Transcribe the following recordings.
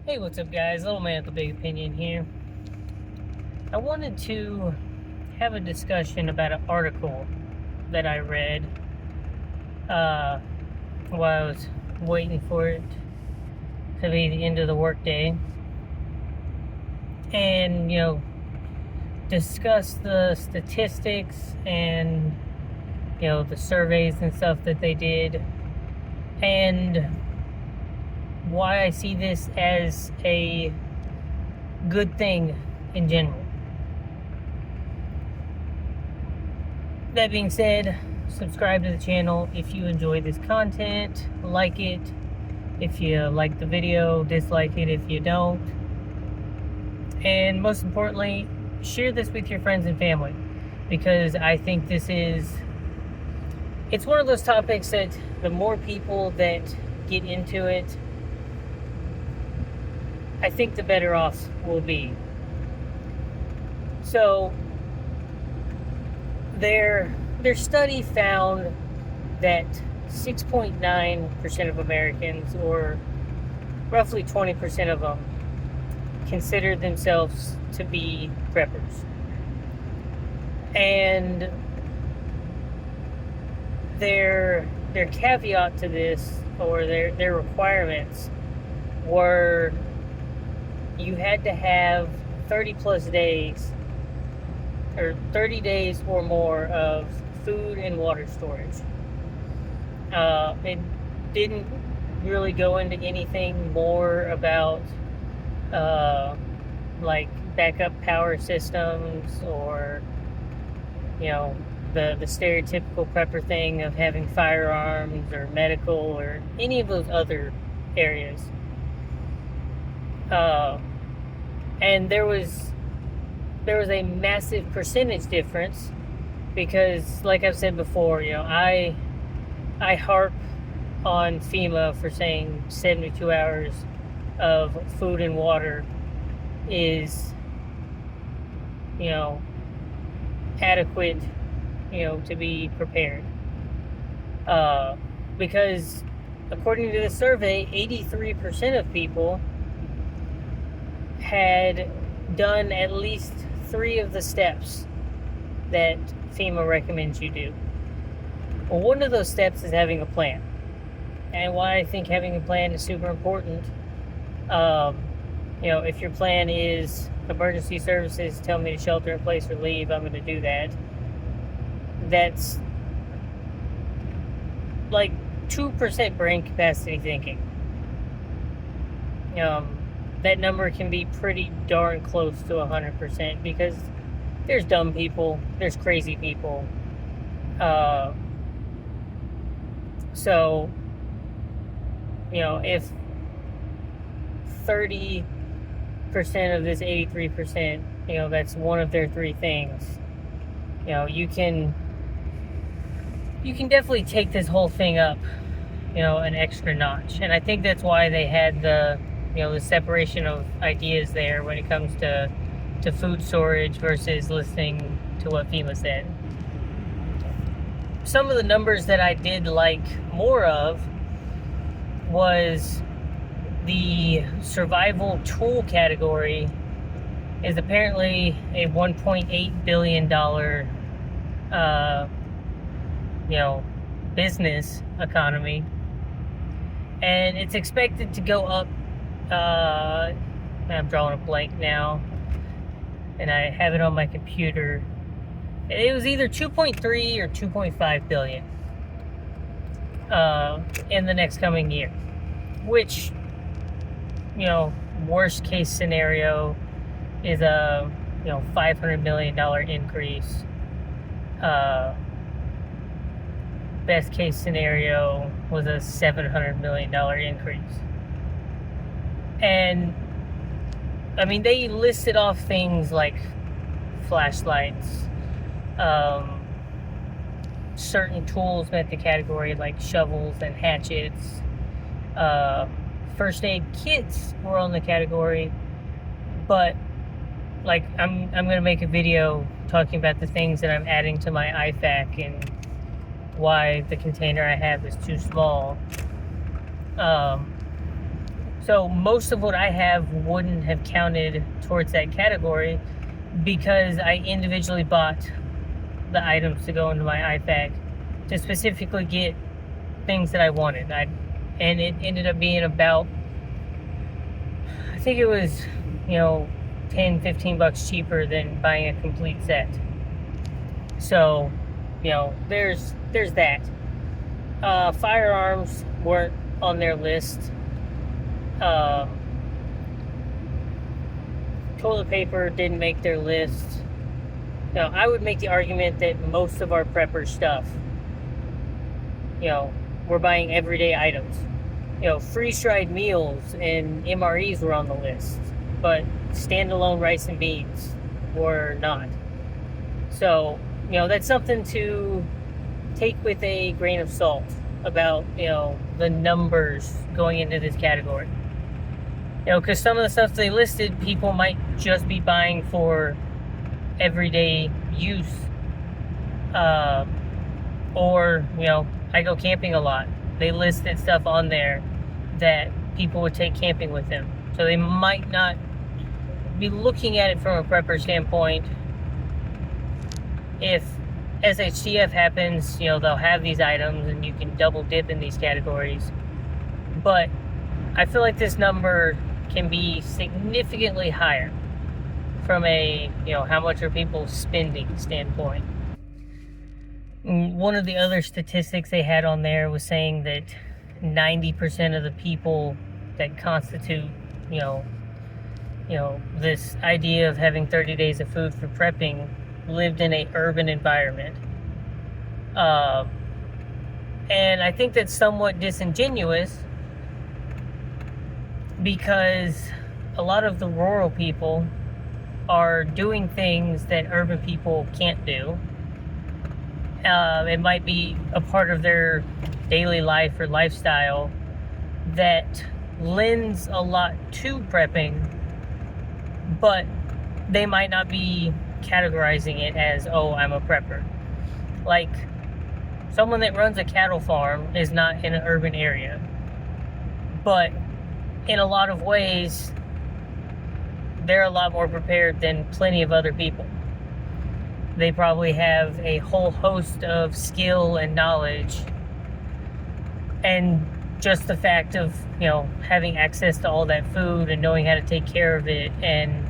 Hey, what's up, guys? Little man with the big opinion here. I wanted to have a discussion about an article that I read while I was waiting for it to be the end of the workday, and discuss the statistics and the surveys and stuff that they did, and why I see this as a good thing in general. That being said, subscribe to the channel if you enjoy this content, like it if you like the video, dislike it if you don't, and most importantly, share this with your friends and family, because I think it's one of those topics that the more people that get into it, I think the better off we'll be. So their study found that 6.9% of Americans, or roughly 20% of them, consider themselves to be preppers. And their caveat to this, or their requirements, were you had to have 30 plus days, or 30 days or more of food and water storage. It didn't really go into anything more about like backup power systems, or the stereotypical prepper thing of having firearms or medical or any of those other areas. And there was a massive percentage difference, because, like I've said before, I harp on FEMA for saying 72 hours of food and water is, adequate, to be prepared. Because according to the survey, 83% of people had done at least 3 of the steps that FEMA recommends you do. Well, one of those steps is having a plan. And why I think having a plan is super important. If your plan is emergency services tell me to shelter in place or leave, I'm going to do that. That's like 2% brain capacity thinking. That number can be pretty darn close to 100%, because there's dumb people, there's crazy people. So, if 30% of this 83%, that's one of their 3 things, you can definitely take this whole thing up, an extra notch. And I think that's why they had the separation of ideas there when it comes to food storage versus listening to what FEMA said. Some of the numbers that I did like more of was the survival tool category is apparently a $1.8 billion business economy, and it's expected to go up. I'm drawing a blank now, and I have it on my computer. It was either 2.3 or 2.5 billion in the next coming year, which, worst case scenario is a $500 million increase. Best case scenario was a $700 million increase. And I mean, they listed off things like flashlights, certain tools met the category, like shovels and hatchets. First aid kits were on the category, but like I'm gonna make a video talking about the things that I'm adding to my IFAC and why the container I have is too small. So most of what I have wouldn't have counted towards that category because I individually bought the items to go into my IFAC to specifically get things that I wanted. And it ended up being about, I think it was, 10, $15 cheaper than buying a complete set. So, there's that. Firearms weren't on their list. Toilet paper didn't make their list. Now, I would make the argument that most of our prepper stuff, we're buying everyday items. Freeze-dried meals and MREs were on the list, but standalone rice and beans were not. So, that's something to take with a grain of salt about, the numbers going into this category. Because some of the stuff they listed, people might just be buying for everyday use. Or, I go camping a lot. They listed stuff on there that people would take camping with them. So they might not be looking at it from a prepper standpoint. If SHTF happens, they'll have these items and you can double dip in these categories. But I feel like this number can be significantly higher from a, how much are people spending standpoint. One of the other statistics they had on there was saying that 90% of the people that constitute, this idea of having 30 days of food for prepping lived in an urban environment. And I think that's somewhat disingenuous because a lot of the rural people are doing things that urban people can't do. It might be a part of their daily life or lifestyle that lends a lot to prepping, but they might not be categorizing it as, oh, I'm a prepper. Like, someone that runs a cattle farm is not in an urban area, but in a lot of ways, they're a lot more prepared than plenty of other people. They probably have a whole host of skill and knowledge, and just the fact of, having access to all that food and knowing how to take care of it and,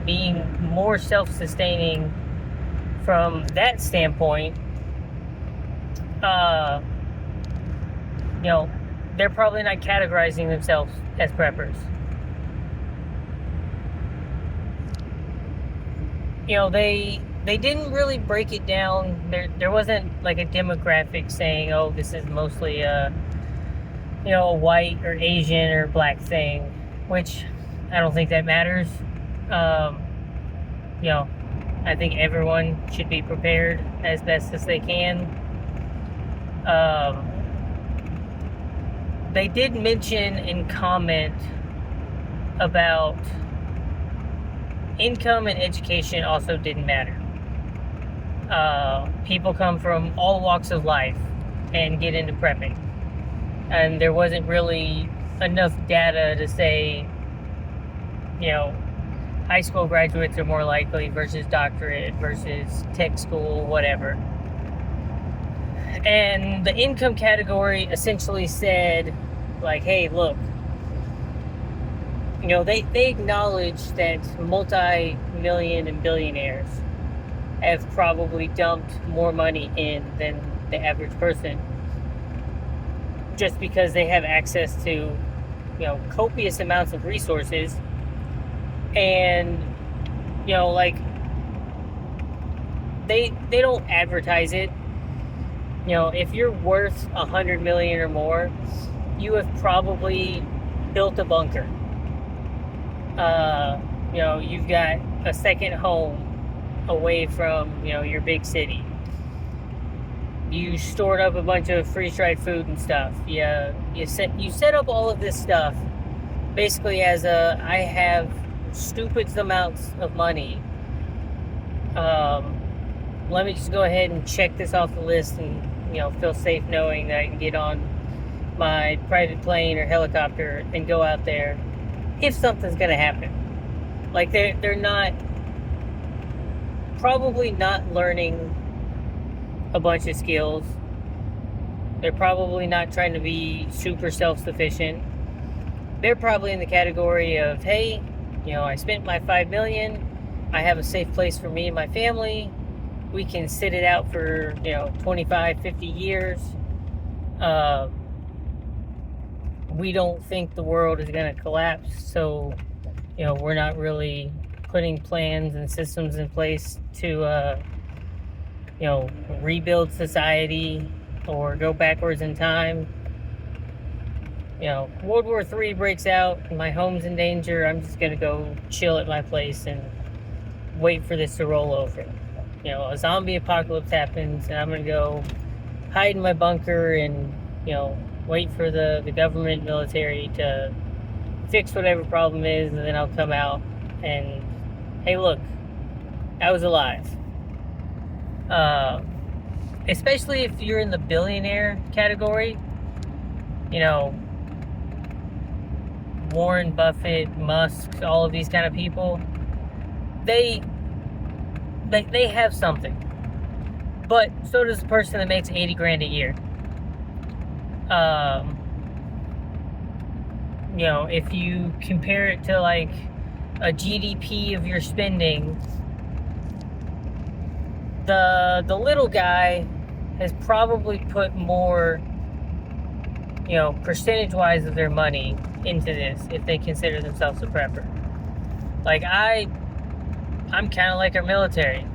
being more self-sustaining from that standpoint, they're probably not categorizing themselves as preppers. They didn't really break it down. There wasn't like a demographic saying, oh, this is mostly a white or Asian or black thing, which I don't think that matters. I think everyone should be prepared as best as they can. They did mention in comment about income and education also didn't matter. People come from all walks of life and get into prepping. And there wasn't really enough data to say, high school graduates are more likely versus doctorate versus tech school, whatever. And the income category essentially said, like, hey, look, they acknowledge that multi-million and billionaires have probably dumped more money in than the average person just because they have access to, copious amounts of resources. And, they don't advertise it. If you're worth 100 million or more, you have probably built a bunker. You've got a second home away from, your big city. You stored up a bunch of freeze-dried food and stuff. You set up all of this stuff basically as I have stupid amounts of money. Let me just go ahead and check this off the list and, feel safe knowing that I can get on, my private plane or helicopter and go out there if something's gonna happen. Like they're not probably not learning a bunch of skills. They're probably not trying to be super self-sufficient. They're probably in the category of, hey, I spent my $5 million. I have a safe place for me and my family. We can sit it out for 25, 50 years. We don't think the world is going to collapse, so we're not really putting plans and systems in place to rebuild society or go backwards in time. World War III breaks out and my home's in danger. I'm just gonna go chill at my place and wait for this to roll over. A zombie apocalypse happens and I'm gonna go hide in my bunker and wait for the government, military to fix whatever problem is, and then I'll come out and, hey, look, I was alive. Especially if you're in the billionaire category, Warren Buffett, Musk, all of these kind of people, they have something. But so does the person that makes 80 grand a year. If you compare it to like a GDP of your spending, the little guy has probably put more, percentage-wise of their money into this if they consider themselves a prepper. Like I'm kind of like our military.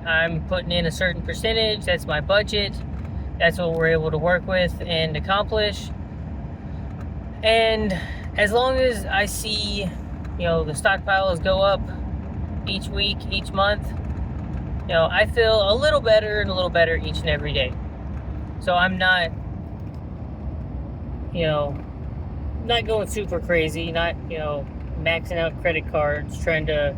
I'm putting in a certain percentage. That's my budget. That's what we're able to work with and accomplish. And as long as I see, the stockpiles go up each week, each month, I feel a little better and a little better each and every day. So I'm not, not going super crazy, not, maxing out credit cards, trying to,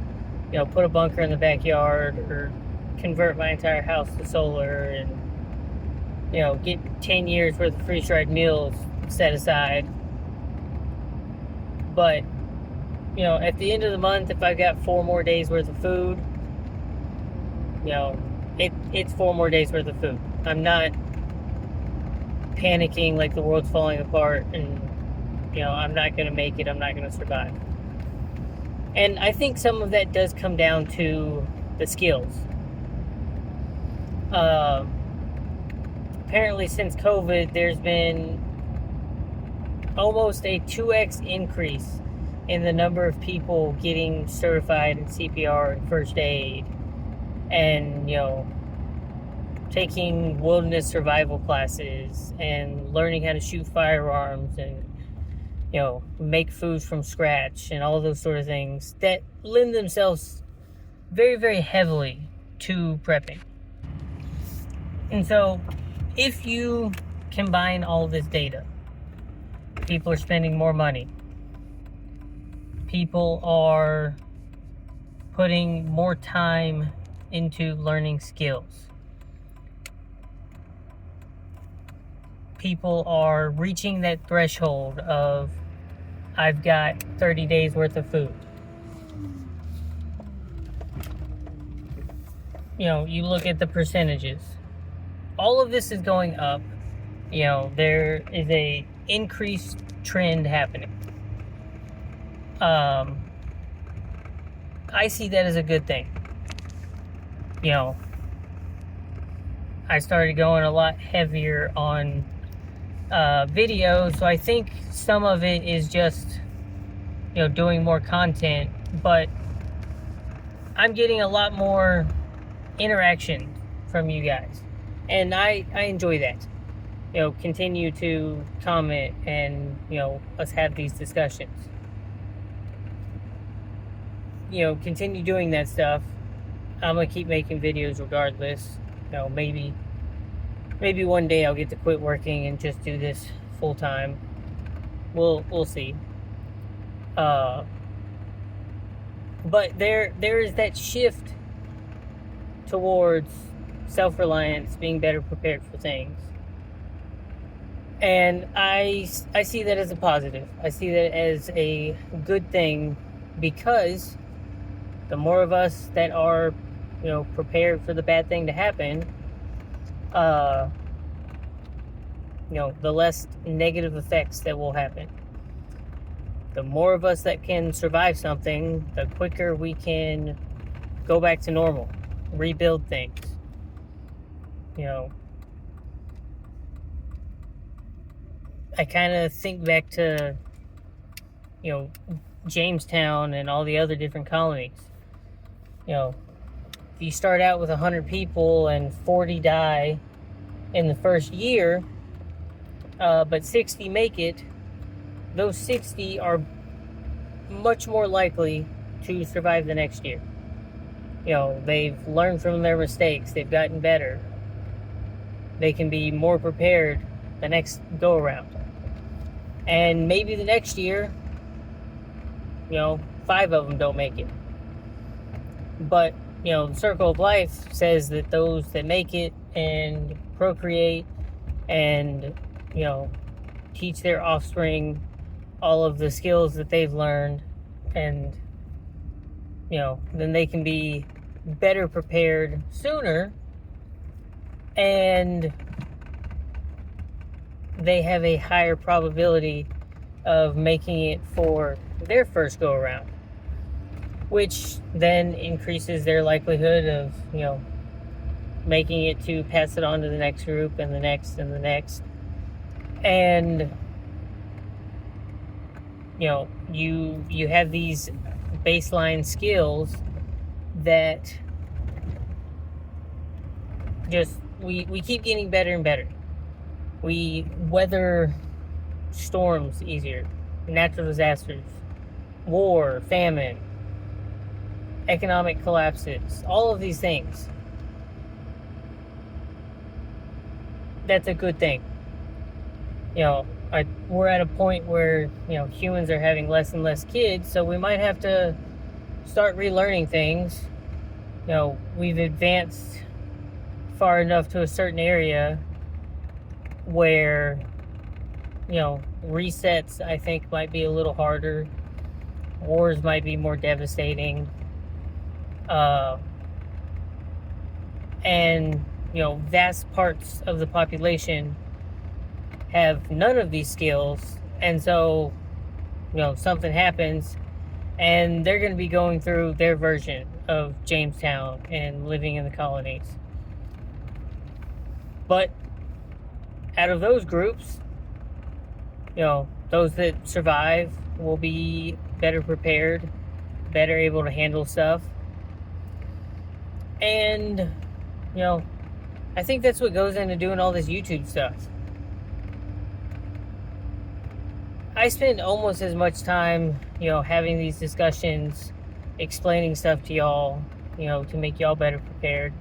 put a bunker in the backyard or convert my entire house to solar and, get 10 years worth of freeze-dried meals set aside. But, at the end of the month, if I've got 4 more days worth of food, it's 4 more days worth of food. I'm not panicking like the world's falling apart and, I'm not going to make it, I'm not going to survive. And I think some of that does come down to the skills. Apparently since COVID, there's been almost a 2x increase in the number of people getting certified in CPR and first aid and, taking wilderness survival classes and learning how to shoot firearms and, make food from scratch and all those sort of things that lend themselves very, very heavily to prepping. And so if you combine all this data, people are spending more money. People are putting more time into learning skills. People are reaching that threshold of, I've got 30 days worth of food. You look at the percentages. All of this is going up. There is a increased trend happening. I see that as a good thing. I started going a lot heavier on video, so I think some of it is just doing more content, but I'm getting a lot more interaction from you guys, and I enjoy that. Continue to comment and us have these discussions. Continue doing that stuff. I'm gonna keep making videos regardless. Maybe one day I'll get to quit working and just do this full time. We'll see. But there is that shift towards self-reliance, being better prepared for things. And I see that as a positive. I see that as a good thing, because the more of us that are, prepared for the bad thing to happen, uh, the less negative effects that will happen. The more of us that can survive something, the quicker we can go back to normal, rebuild things. I kind of think back to, Jamestown and all the other different colonies. If you start out with 100 people and 40 die in the first year, but 60 make it, those 60 are much more likely to survive the next year. They've learned from their mistakes. They've gotten better. They can be more prepared the next go around. And maybe the next year, 5 of them don't make it. But, the circle of life says that those that make it and procreate and, teach their offspring all of the skills that they've learned, and, then they can be better prepared sooner, and they have a higher probability of making it for their first go around, which then increases their likelihood of, making it to pass it on to the next group and the next and the next. And, you have these baseline skills that just, we keep getting better and better. We weather storms easier, natural disasters, war, famine, economic collapses, all of these things. That's a good thing. We're at a point where, humans are having less and less kids, so we might have to start relearning things. We've advanced far enough to a certain area where, resets, I think, might be a little harder. Wars might be more devastating. And, vast parts of the population have none of these skills. And so, something happens and they're going to be going through their version of Jamestown and living in the colonies. But out of those groups, those that survive will be better prepared, better able to handle stuff. And, I think that's what goes into doing all this YouTube stuff. I spend almost as much time, having these discussions, explaining stuff to y'all, to make y'all better prepared,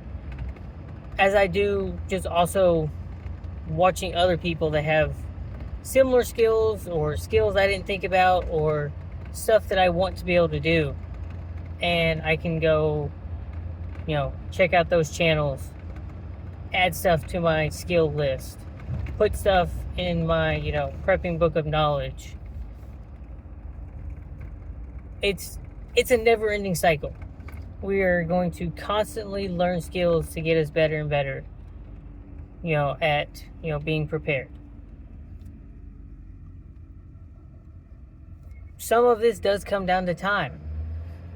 as I do just also watching other people that have similar skills or skills I didn't think about or stuff that I want to be able to do. And I can go, check out those channels, add stuff to my skill list, put stuff in my, prepping book of knowledge. It's a never-ending cycle. We are going to constantly learn skills to get us better and better, at, being prepared. Some of this does come down to time.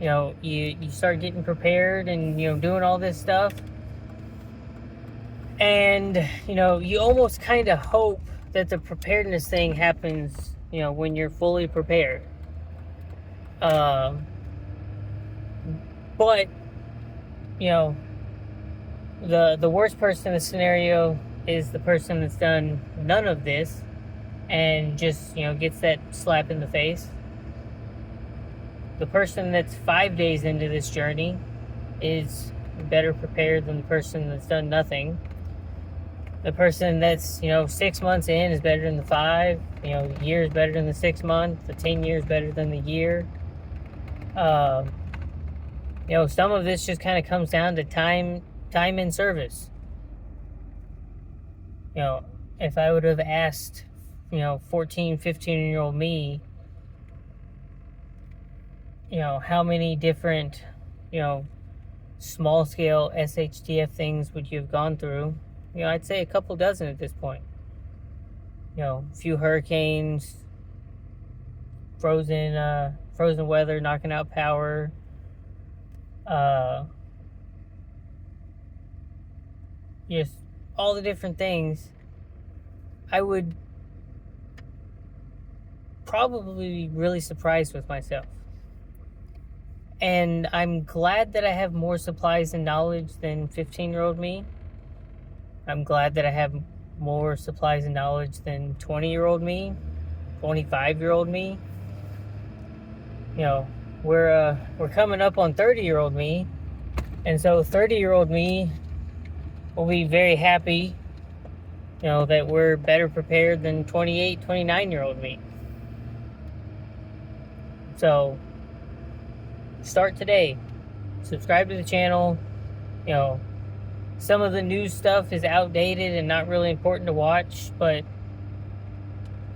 You start getting prepared and, doing all this stuff. And, you almost kind of hope that the preparedness thing happens, when you're fully prepared. But, the worst person in the scenario is the person that's done none of this and just, gets that slap in the face. The person that's 5 days into this journey is better prepared than the person that's done nothing. The person that's, 6 months in is better than the 5. The year is better than the 6 months. The 10 years better than the year. Some of this just kind of comes down to time in service. If I would have asked 14, 15-year-old me, how many different, small scale SHTF things would you have gone through? I'd say a couple dozen at this point. A few hurricanes, frozen weather, knocking out power, just all the different things. I would probably be really surprised with myself. And I'm glad that I have more supplies and knowledge than 15-year-old me. I'm glad that I have more supplies and knowledge than 20-year-old me, 25-year-old me. We're coming up on 30-year-old me, and so 30-year-old me will be very happy, that we're better prepared than 28, 29-year-old me. So start today. Subscribe to the channel. Some of the news stuff is outdated and not really important to watch, but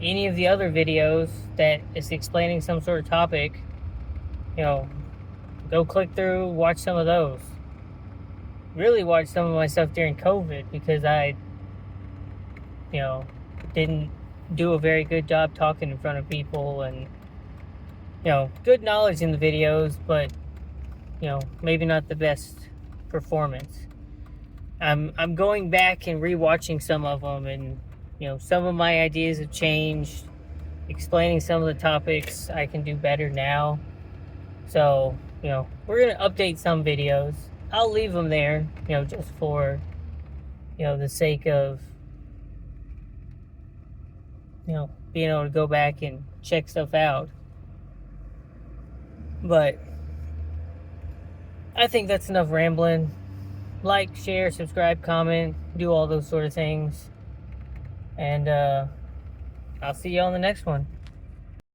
any of the other videos that is explaining some sort of topic, go click through, watch some of those. Really watch some of my stuff during COVID because I, didn't do a very good job talking in front of people, and, good knowledge in the videos, but, maybe not the best performance. I'm going back and rewatching some of them, and some of my ideas have changed. Explaining some of the topics I can do better now. So we're gonna update some videos. I'll leave them there, just for the sake of being able to go back and check stuff out. But I think that's enough rambling. Like, share, subscribe, comment, do all those sort of things. And I'll see you on the next one.